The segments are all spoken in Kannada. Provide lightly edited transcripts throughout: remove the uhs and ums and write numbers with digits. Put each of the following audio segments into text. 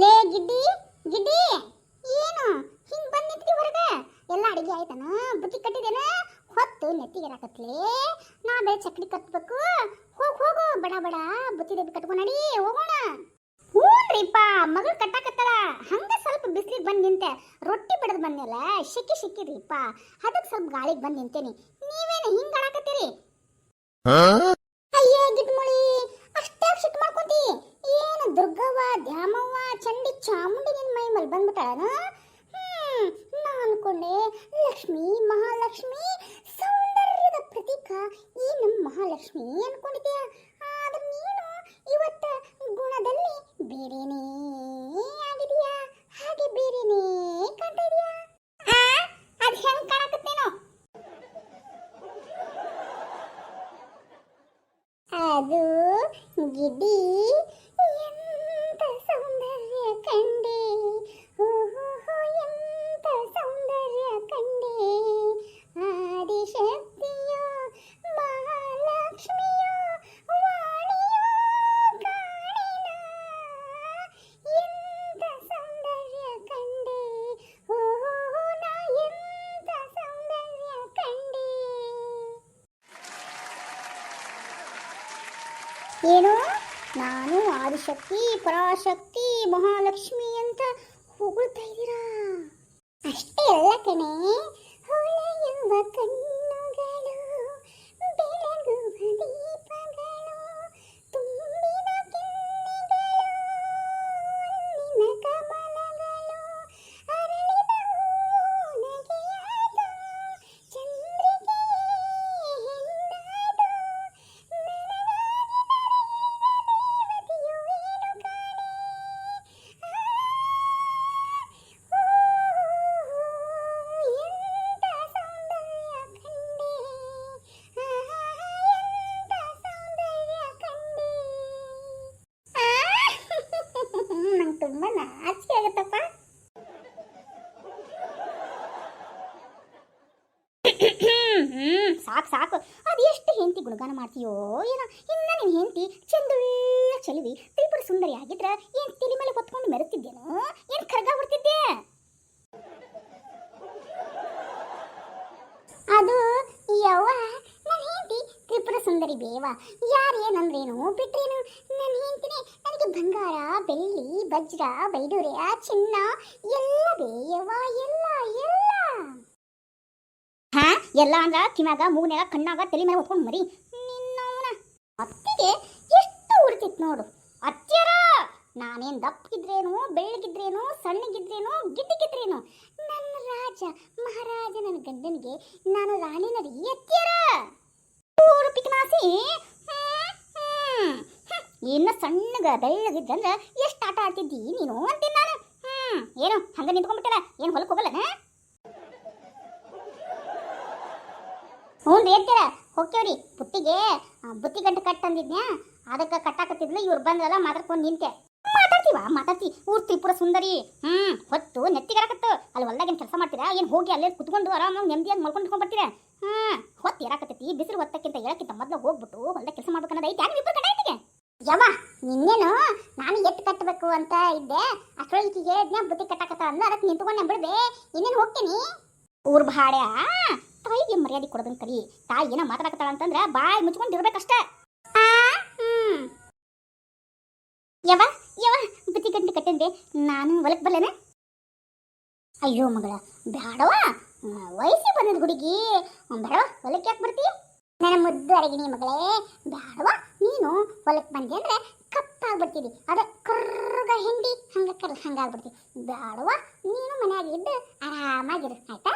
ಲೇ ಗಿಡ್ಡಿ ಗಿಡ್ಡಿ, ಏನು ಹಿಂಗ್ ಬಂದ್ ನಿಂತ್ರಿ ಹೊರಗ? ಎಲ್ಲ ಅಡಿಗೆ ಆಯ್ತನ? ಬುತ್ತಿ ಕಟ್ಟಿದೇನ? ಹೊತ್ತು ನೆತ್ತಿಗೆ ರಾಕತ್ಲೇ. ನಾ ಬೇರೆ ಚಕ್ಡಿ ಕಟ್ಬೇಕು. ಹೋಗು ಬಡ ಬಡ ಬುತ್ತಿ ಡಬ್ಬಿ ಕಟ್ಕೊಂಡು ನಡಿ, ಹೋಗೋಣ. ಹ್ಞೂನ್ರಿಪ್ಪ, ಮಗಳು ಕಟ್ಟಾಕತ್ತಳ. ಹಂಗ ಸ್ವಲ್ಪ ಬಿಸಿಲಿಗೆ ಬಂದು ನಿಂತೆ. ರೊಟ್ಟಿ ಬಿಡದ್ ಬಂದೆಲ್ಲ, ಸಿಕ್ಕಿರಿಪ್ಪ. ಅದಕ್ಕೆ ಸ್ವಲ್ಪ ಗಾಳಿಗೆ ಬಂದು ನಿಂತೇನಿ. ನೀವೇನು ಹಿಂಗ ಆಡಾಕತ್ತೀರಿ? ಅಯ್ಯೇ ಗಿಡ್ಮುಳಿ, ಅಷ್ಟಾಗ ಸಿಟ್ಟು ಮಾಡ್ಕೊಂತಿ? ಏನು ದುರ್ಗವ್ವ, ದ್ಯಾಮವ್ವ, ಚಂಡಿ ಚಾಮುಂಡಿ ನಿನ್ ಮೈ ಮೇಲೆ ಬಂದ್ಬಿಟ್ಟಾಳನ? ನಾ ಅನ್ಕೊಂಡೆ ಲಕ್ಷ್ಮಿ, ಮಹಾಲಕ್ಷ್ಮಿ, ಸೌಂದರ್ಯದ ಪ್ರತೀಕ ಈ ನಮ್ಮ ಮಹಾಲಕ್ಷ್ಮಿ ಅನ್ಕೊಂಡಿದ್ದೆ. ಆದ್ರೆ ನೀನು ಇವತ್ತ ಗುಣದಲ್ಲಿ ಬೇರೆನೇ ಆಗಿದೆಯಾ, ಹಾಗೆ ಬೇರೆನೇ ಕಾಣ್ತಾ ಇದೆಯಾ? ಅದು ಹೆಂಗ್ ಕಾಣಕತ್ತೇನೋ? ಅದು ಗಿಡ್ಡಿ, ಎಂತ ಸೌಂದರ್ಯ ಕಂಡೆ, ಓಹೋ ಎಂತ ಸೌಂದರ್ಯ ಕಂಡೆ, ಆದಿಶಕ್ತಿಯೋ ಮಹಾಲಕ್ಷ್ಮಿಯೋ ವಾಣಿಯೋ ಕಾಣಿನ, ಎಂತ ಸೌಂದರ್ಯ ಕಂಡೆ, ಓಹೋ ನಾ ಎಂತ ಸೌಂದರ್ಯ ಕಂಡೆ. ಏನು, ನಾನು ಆದಿಶಕ್ತಿ, ಪರಾಶಕ್ತಿ, ಮಹಾಲಕ್ಷ್ಮಿ ಅಂತ ಹೊಗಳ್ತಾ ಇದ್ದೀರಾ? ಅಷ್ಟೇ ಅಲ್ಲ ಕಣೆ, ಹೊಳೆಯುವ ಕಣ್ಣುಗಳು, ಬೆಳಗುವ ದೀಪಗಳು, ತುಂಬಿದ ಕೆನ್ನೆಗಳು, ನಿನ್ನ ಕಮಲಗಳು, ಅರಳಿದ ನಗೆಯಾದ ಚಂದ್ರಿಕೆ ಹೆಣ್ಣಾದ, ತುಂಬಾ ನಾಚಿಕೆ ಆಗತ್ತಪ್ಪ. ಸಾಕು, ಅದು ಎಷ್ಟು ಹೆಂಡತಿ ಗುಣಗಾನ ಮಾಡ್ತೀಯೋ ಏನೋ. ಇನ್ನ ನಿನ್ ಹೆಂಡತಿ ಚಂದುಳ್ಳ ಚಲುವಿ ತ್ರಿಪುರ ಸುಂದರಿ ಆಗಿದ್ರ ಏನ್ ತಲೆ ಮೇಲೆ ಹೊತ್ಕೊಂಡು ಮೆರುತ್ತಿದ್ದೇನೋ, ಏನ್ ಕರ್ಗ ಬಿಡ್ತಿದ್ದೆ? ಅದು ಯವ್ವ, ನನ್ನ ಹೆಂಡತಿ ತ್ರಿಪುರ ಸುಂದರಿ ಬೇವ. ಯಾರೇನಂದ್ರೇನು ಬಿಟ್ರೇನು, ನನ್ನ ಹೆಂಡತಿನೇ ನನಗೆ ಬಂಗಾರ, ಬೆಳ್ಳಿ, ವಜ್ರ, ವೈಡೂರ್ಯ, ಚಿನ್ನ ಎಲ್ಲ ಬೇಯವ್ವ, ಎಲ್ಲ ಎಲ್ಲ. ಎಲ್ಲ ಅಂದ್ರ ಕಿವ್ಯಾಗ, ಮೂಗ್ನ್ಯಾಗ, ಕಣ್ಣಾಗ, ತಲೆ ಮೇಲೆ ಹೊತ್ಕೊಂಡು ಮರಿ. ನಿನ್ನವನ ಅತ್ತಿಗೆ ಎಷ್ಟು ಉಡ್ತಿತ್ತು ನೋಡು. ಅತ್ಯರ, ನಾನೇನ್ ದಪ್ಪಗಿದ್ರೇನು, ಬೆಳ್ಳಗಿದ್ರೇನು, ಸಣ್ಣಗಿದ್ರೇನು, ಗಿಡ್ಡಗಿದ್ರೇನು, ನನ್ನ ರಾಜ ಮಹಾರಾಜ ನನ್ನ ಗಂಡನಿಗೆ ನಾನು ರಾಣಿನರಿ ಅತ್ಯರ. ಪಿಕನಾಸಿ, ಇನ್ನು ಸಣ್ಣಗ ಬೆಳ್ಳಗಿದ್ರಂದ್ರ ಎಷ್ಟು ಆಟ ಆಡ್ತಿದ್ದಿ ನೀನು ಅಂತೀನಿ ನಾನು. ಏನು ಹಂಗ ನಿಂತ್ಕೊಂಡ್ಬಿಟ್ಟಲ್ಲ, ಏನು ಹೊಲಕ್ಕೆ ಹೋಗಲ್ಲ? ಹ್ಞೂ ರೀ ಅತ್ತೀರ, ಹೋಗ್ತೇವ್ರಿ. ಬುತ್ತಿ ಗಂಟು ಕಟ್ ತಂದಿದ್ನ್ಯಾ, ಅದಕ್ಕೆ ಕಟ್ಟಾಕತ್ತಿದ್ಲು. ಇವ್ರು ಬಂದ್ರಲ್ಲ, ಮಾತಾಡ್ಕೊಂಡು ನಿಂತೆ. ಮಾತಾಡ್ತಿ ಊರ್ ತ್ರಿಪುರ ಸುಂದರಿ. ಹೊತ್ತು ನೆತ್ತಿಗರಾಕತ್ತು. ಅಲ್ಲಿ ಹೊಲ್ದಾಗೇನು ಕೆಲಸ ಮಾಡ್ತೀರಾ ಏನು? ಹೋಗಿ ಅಲ್ಲೇ ಕುತ್ಕೊಂಡು ಆರಾಮಾಗಿ ನೆಮ್ಮದಿಯಾಗಿ ಮಲ್ಕೊಂಡು ಬರ್ತೀರಾ? ಹೊತ್ತು ಇರಾಕತ್ತೈತಿ. ಬಿಸಿಲು ಹೊತ್ತಕ್ಕಿಂತ ಹೇಳಕ್ಕಿಂತ ಮೊದಲು ಹೋಗ್ಬಿಟ್ಟು ಹೊಲ್ದಾಗ ಕೆಲಸ ಮಾಡ್ಬೇಕನ್ನೋದು ಐತೆ. ಯಾರು ಇಬ್ಬರು ಕಟ್ಟಾಯ್ತಿಗೆ ಯವ್ವ, ನಿನ್ನೇನು ನಾನು ಎತ್ತು ಕಟ್ಟಬೇಕು ಅಂತ ಇದ್ದೆ. ಅಷ್ಟೊಳಗೆ ಹೇಳಿದ್ನ ಬುತ್ತಿ ಕಟ್ಟಾಕತ್ತ ಅಂದ್ರೆ ಅದಕ್ಕೆ ನಿಂತ್ಕೊಂಡು ಬಿಡ್ದೆ. ಇನ್ನೇನು ಹೋಗ್ತೀನಿ. ಊರ್ ಭಾಡ್ಯ ತಾಯಿಗೆ ಮರ್ಯಾದೆ ಕೊಡೋದನ್ನ ಕಲಿ. ತಾಯಿ ಏನೋ ಮಾತಾಡಕತ್ತಾಳ ಅಂತಂದ್ರೆ ಬಾಯಿ ಮುಚ್ಕೊಂಡು ಇರ್ಬೇಕಷ್ಟ. ಯವ್ವ ಬುತ್ತಿ ಗಂಟು ಕಟ್ಟಿಂದೆ, ನಾನು ಹೊಲಕ್ಕೆ ಬಲ್ಲೇನ? ಅಯ್ಯೋ ಮಗಳ, ಬ್ಯಾಡವ, ವಯಸ್ಸಿಗೆ ಬಂದದ ಹುಡುಗಿ, ಬೇಡವ, ಹೊಲಕ್ಕೆ ಯಾಕೆ ಬರ್ತಿ? ನನ್ನ ಮುದ್ದು ಅರಗಿನಿ ಮಗಳೇ, ಬ್ಯಾಡವ, ನೀನು ಹೊಲಕ್ಕೆ ಬಂದೆ ಅಂದ್ರೆ ಕಪ್ಪಾಗ್ಬಿಡ್ತೀವಿ. ಅದ ಕರ್ಗ ಹಿಂಡಿ ಹಂಗಾಗ್ಬಿಡ್ತೀವಿ. ಬ್ಯಾಡವ, ನೀನು ಮನ್ಯಾಗ ಇದ್ದು ಆರಾಮಾಗಿರು, ಆಯ್ತಾ?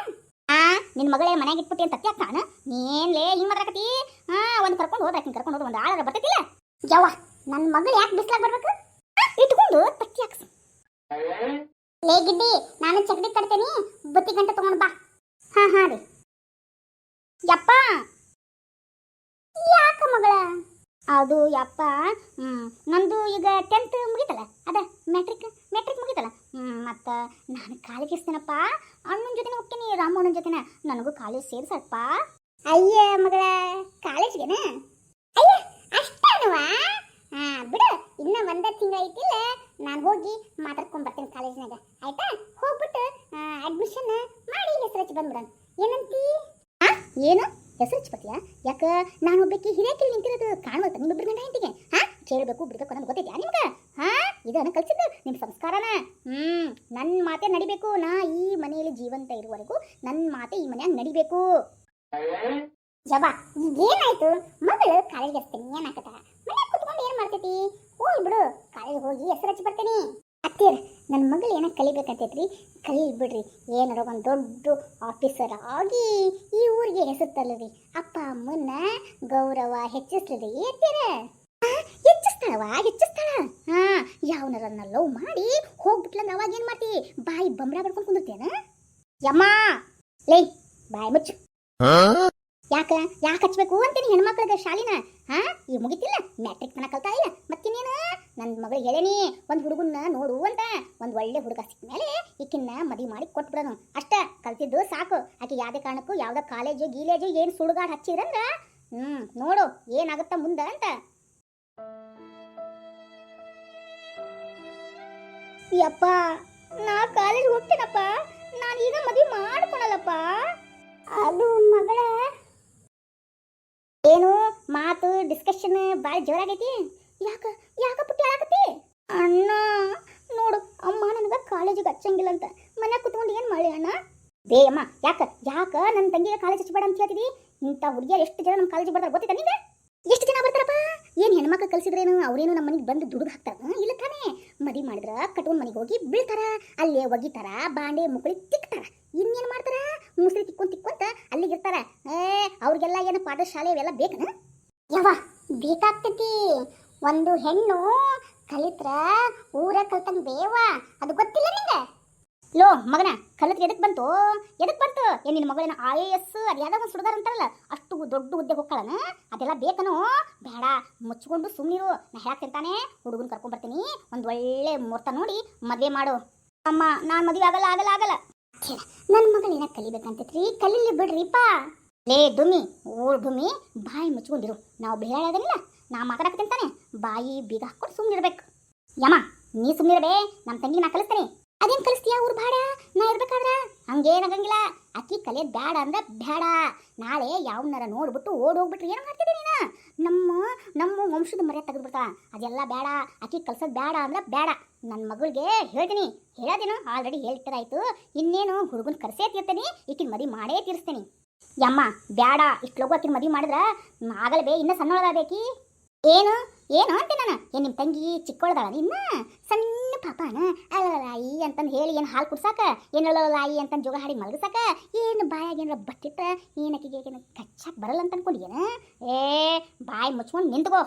ನಿನ್ನ ಮಗಳೇ ಮನ್ಯಾಗ ಇಟ್ಬಿಟ್ಟಿ ಅಂತ ತತ್ಯಾಕ ನಾನು ನೀನ್ಲೇ ಹಿಂಗೆ ಮಾತಾಡಕತ್ತಿ? ಒಂದು ಕರ್ಕೊಂಡು ಹೋದ್ರೆ ಒಂದು ಆಳಾರ ಬರ್ತೈತಿಲ್ಲ. ಯವ್ವ, ನನ್ನ ಮಗಳು ಯಾಕೆ ಬಿಸ್ಲಾಗ ಬರ್ಬೇಕು? ಇಟ್ಕೊಂಡು ತತ್ತಿ ಹಾಕ್ಸು. ಲೇ ಗಿಡ್ಡಿ, ನಾನು ಚಕ್ಡಿ ಕಟ್ತೇನಿ, ಬುತ್ತಿ ಗಂಟೆ ತಗೊಂಡು ಬಾ. ಹಾ ರೀ. ಯಪ್ಪ, ಯಾಕ ಮಗಳ? ಅದು ಯಪ್ಪ, ನಂದು ಈಗ 10th ಮುಗಿತಲ್ಲ, ಅದ ಮ್ಯಾಟ್ರಿಕ್ ಮುಗಿತಲ್ಲ. ಮತ್ತು ನಾನು ಕಾಲೇಜ್ ಇರ್ತೀನಪ್ಪ. ಅಣ್ಣನ ಜೊತೆನೇ ಹೋಗ್ತೀನಿ, ರಾಮಣ್ಣನ ಜೊತೆನೆ. ನನಗೂ ಕಾಲೇಜ್ ಸೇರ್ಸಪ್ಪ. ಅಯ್ಯ ಮಗಳ, ಕಾಲೇಜ್ಗೆನ? ನಾನು ಹೋಗಿ ಮಾತಾಡ್ಕೊಂಡ್ ಬರ್ತೀನಿ ಕಾಲೇಜ್ನಾಗ ಆಯ್ತಾ ಹೋಗ್ಬಿಟ್ಟು ಅಡ್ಮಿಷನ್ ಮಾಡಿ ಹೆಸರು ಹಚ್ಚಿ ಬಂದ್ಬಿಡೋಣ ಏನಂತಿ ಏನು ಹೆಸರು ಹಚ್ಬತ್ತೀಯಾ ಯಾಕ ನಾನು ಒಬ್ಬಕ್ಕೆ ಹಿರಿಯಾಕಿ ನಿಂತಿರೋದು ಕಾಣುತ್ತ ನಿಮ್ಮಿಬ್ಬರು ಗಂಡ ಹೆಂಡತಿಗೆ ಕೇಳಬೇಕು ಬಿಡ್ಬೇಕು ಅನ್ನೋದು ಗೊತ್ತೈತ್ಯಾ ನಿಮ್ಗೆ ಇದನ್ನ ಕಲ್ಸಿದ್ದು ನಿಮ್ಮ ಸಂಸ್ಕಾರನ ನನ್ನ ಮಾತೆ ನಡಿಬೇಕು ನಾ ಈ ಮನೆಯಲ್ಲಿ ಜೀವಂತ ಇರುವವರೆಗೂ ನನ್ನ ಮಾತೆ ಈ ಮನ್ಯಾಗ ನಡಿಬೇಕು ಜವಾ ಏನಾಯ್ತು ಮಗಳು ಕಾಲೇಜ್ಗೆ ಹಚ್ತೀನಿ ಏನಾಕತ್ತ ಮನ್ಯಾಗ ಕುತ್ಕೊಂಡು ಏನ್ ಮಾಡ್ತೈತಿ ಹೋಗಿ ಬಿಡು ಕಾಲೇಜ್ ಹೋಗಿ ಹೆಸರು ಹಚ್ಚಿ ಬರ್ತೀನಿ ಅತ್ತೀರ ನನ್ನ ಮಗಳು ಏನ ಕಲಿಬೇಕಂತೈತ್ರಿ ಕಲಿ ಬಿಡ್ರಿ ಏನಾರ ಒಂದು ದೊಡ್ಡ ಆಫೀಸರ್ ಆಗಿ ಈ ಊರಿಗೆ ಹೆಸರು ತರ್ಲಿ ಅಪ್ಪ ಅಮ್ಮನ್ನ ಗೌರವ ಹೆಚ್ಚಿಸ್ಲಿ ಅತ್ತೀರ ಹೆಚ್ಚಿಸ್ತಾಳ ಯಾವನರನ್ನ ಲವ್ ಮಾಡಿ ಹೋಗ್ಬಿಟ್ಲಂಗ ಅವಾಗ ಏನ್ ಮಾಡ್ತಿ ಬಾಯಿ ಬಂಬಳ ಬಡ್ಕೊಂಡು ಕುಂದಿರ್ತೇನ ಯಮ್ಮ ಲೇ ಬಾಯಿ ಮುಚ್ಚು ಯಾಕೆ ಹಚ್ಬೇಕು ಅಂತೀನಿ ಹೆಣ್ಮಕ್ಳಿಗೆ ಶಾಲಿನ ಈಗ ಮುಗಿತಿಲ್ಲ ಮ್ಯಾಟ್ರಿಕ್ ತನಕ ಕಲ್ತಾ ಇಲ್ಲ ಮತ್ತಿನ್ನೇನು ನನ್ನ ಮಗಳಿಗೆ ಹೇಳೇನಿ ಒಂದು ಹುಡುಗನ್ನ ನೋಡು ಅಂತ ಒಂದು ಒಳ್ಳೆ ಹುಡುಗ ಸಿಕ್ಕ ಮೇಲೆ ಈಕಿನ್ನ ಮದುವೆ ಮಾಡಿ ಕೊಟ್ಬಿಡೋನು ಅಷ್ಟ ಕಲ್ತಿದ್ದು ಸಾಕು ಆಕೆ ಯಾವುದೇ ಕಾರಣಕ್ಕೂ ಯಾವುದೇ ಕಾಲೇಜು ಗೀಲೇಜು ಏನು ಸುಡುಗಾಡು ಹಚ್ಚಿರಂದ್ರ ನೋಡು ಏನಾಗುತ್ತ ಮುಂದೆ ಅಂತ ಯಪ್ಪ ನಾ ಕಾಲೇಜ್ ಹೋಗ್ತೇನಪ್ಪ ನಾನು ಈಗ ಮದುವೆ ಮಾಡ್ಕೊಳಲ್ಲಪ್ಪ ಅದು ಮಗಳ ಏನು ಮಾತು ಡಿಸ್ಕಷನ್ ಭಾಳ ಜೋರಾಗೈತಿ ಯಾಕ ಪುಟ್ಟಿ ಹೇಳಾಕತ್ತಿ ಅಣ್ಣ ನೋಡು ಅಮ್ಮ ನನಗೆ ಕಾಲೇಜಿಗೆ ಹಚ್ಚಂಗಿಲ್ಲ ಅಂತ ಮನ್ಯಾಗ ಕುತ್ಕೊಂಡು ಏನು ಮಾಡಿ ಅಣ್ಣ ಬೇ ಅಮ್ಮ ಯಾಕ ನನ್ನ ತಂಗಿಗೆ ಕಾಲೇಜ್ ಹಚ್ಚಬೇಡ ಅಂತ ಹೇಳ್ತಿದಿ ಇಂಥ ಹುಡುಗಿಯರು ಎಷ್ಟು ಜನ ನಮ್ಮ ಕಾಲೇಜಿಗೆ ಬರ್ತಾರೆ ಗೊತ್ತಿಲ್ಲ ನಿಂಗೆ ಎಷ್ಟು ಜನ ಬರ್ತಾರಪ್ಪ ಏನು ಹೆಣ್ಮಕ್ಳು ಕಲ್ಸಿದ್ರೇನು ಅವ್ರೇನು ನಮ್ಮ ಮನೆಗೆ ಬಂದು ದುಡುಗ ಹಾಕ್ತಾರ ಇಲ್ಲ ತಾನೇ ಮದುವೆ ಮಾಡಿದ್ರ ಕಟ್ಕೊಂಡ್ ಮನೆಗೆ ಹೋಗಿ ಬೀಳ್ತಾರ ಅಲ್ಲೇ ಒಗಿತಾರ ಬಾಂಡೆ ಮುಕ್ಕಳಿ ತಿಕ್ತಾರ ಇನ್ನೇನು ಮಾಡ್ತಾರ ಮುಸ್ಲಿ ತಿಕ್ಕೊಂತ ಅಲ್ಲಿಗಿರ್ತಾರ ಅವ್ರಿಗೆಲ್ಲ ಏನು ಪಾಠಶಾಲೆ ಇವೆಲ್ಲ ಬೇಕನ ಯಾವ ಬೇಕಾಗ್ತೈತಿ ಒಂದು ಹೆಣ್ಣು ಕಲಿತ್ರ ಊರ ಕಲ್ತಂಗ ಬೇವ ಅದು ಗೊತ್ತಿಲ್ಲ ನಿಂಗೆ ಲೋ ಮಗನ ಕಲಿತ್ ಎದಕ್ ಬಂತು ಏನ್ ನಿನ್ನ ಮಗಳೇನ IAS ಅದು ಯಾವ್ದೋ ಒಂದು ಸುಡ್ದಾರ ಅಂತಾರಲ್ಲ ಅಷ್ಟು ದೊಡ್ಡ ಹುದ್ದೆ ಹೋಗ್ಕಳನ ಅದೆಲ್ಲ ಬೇಕನು ಬೇಡ ಮುಚ್ಕೊಂಡು ಸುಮ್ಮನಿರು ನಾ ಹೇಳಾಕ್ತಿರ್ತಾನೆ ಹುಡುಗನ್ ಕರ್ಕೊಂಡ್ ಬರ್ತೀನಿ ಒಂದು ಒಳ್ಳೆ ಮುಹೂರ್ತ ನೋಡಿ ಮದುವೆ ಮಾಡು ಅಮ್ಮ ನಾನು ಮದುವೆ ಆಗಲ್ಲ ನನ್ನ ಮಗಳೇನ ಕಲಿಬೇಕಂತೈತ್ರಿ ಕಲೀಲಿ ಬಿಡ್ರಿಪ್ಪ ಲೇ ಡುಮ್ಮಿ ಡುಮ್ಮಿ ಬಾಯಿ ಮುಚ್ಕೊಂಡಿರು ನಾವು ಬೇಡೋದಿಲ್ಲ ನಾ ಮಾತಾಡಕ್ತೀನಿ ತಾನೆ ಬಾಯಿ ಬೀಗ ಹಾಕೊಂಡು ಸುಮ್ಮನಿರ್ಬೇಕು ಯಮ್ಮ ನೀ ಸುಮ್ಮನಿರ್ಬೇ ನಮ್ಮ ತಂಗಿ ನಾ ಕಲಿಸ್ತೀನಿ ಅದೇನ್ ಕಲಿಸ್ತೀಯ ಊರು ಬೇಡ ನಾ ಇರ್ಬೇಕಾದ್ರ ಹಂಗೇನಾಗಂಗಿಲ್ಲ ಅಕ್ಕಿ ಕಲಿಯೋದು ಬೇಡ ಅಂದ್ರೆ ಬೇಡ ನಾಳೆ ಯಾವನಾರ ನೋಡ್ಬಿಟ್ಟು ಹೋಗ್ಬಿಟ್ರಿ ಏನು ಮಾಡ್ತಿದ್ದೆ ನೀನು ನಮ್ಮ ವಂಶದ ಮರ್ಯಾದೆ ತೆಗೆದ್ಬಿಡ್ತಾಳ ಅದೆಲ್ಲ ಬೇಡ ಅಕ್ಕಿ ಕಲ್ಸೋದು ಬೇಡ ಅಂದ್ರೆ ಬೇಡ ನನ್ನ ಮಗಳಿಗೆ ಹೇಳ್ತೀನಿ ಹೇಳೋದೇನು ಆಲ್ರೆಡಿ ಹೇಳ್ತಿರಾಯ್ತು ಇನ್ನೇನು ಹುಡುಗನ ಕರ್ಸೇ ತೀರ್ತೀನಿ ಈಕಿನ ಮದುವೆ ಮಾಡೇ ತೀರಿಸ್ತೀನಿ ಯಮ್ಮ ಬೇಡ ಇಷ್ಟು ಲಗು ಆಕಿನ ಮದುವೆ ಮಾಡಿದ್ರ ಆಗಲ್ಲ ಬೇ ಇನ್ನೂ ಸಣ್ಣೊಳಗಾದೇಕಿ ಏನು ಅಂತ ನಾನು ನಿಮ್ಮ ತಂಗಿ ಚಿಕ್ಕೊಳದಾಳ ಇನ್ನ ಸಣ್ಣ ಪಾಪನ ಅಲಲಾಯಿ ಅಂತಂದು ಹೇಳಿ ಏನು ಹಾಲು ಕುಡ್ಸಾಕ ಏನಲಾಯಿ ಅಂತಂದು ಜೋಗ ಹಾಡಿ ಮಲಗಿಸಾಕ ಏನು ಬಾಯಾಗ ಏನಾರ ಬಟ್ಟಿಟ್ಟ ಏನಕ್ಕಿಗೆ ಕಚ್ಚಾಕ ಬರಲ್ಲ ಅಂತ ಅನ್ಕೊಂಡಿಯೇನ ಬಾಯಿ ಮುಚ್ಕೊಂಡು ನಿಂತ್ಕೋ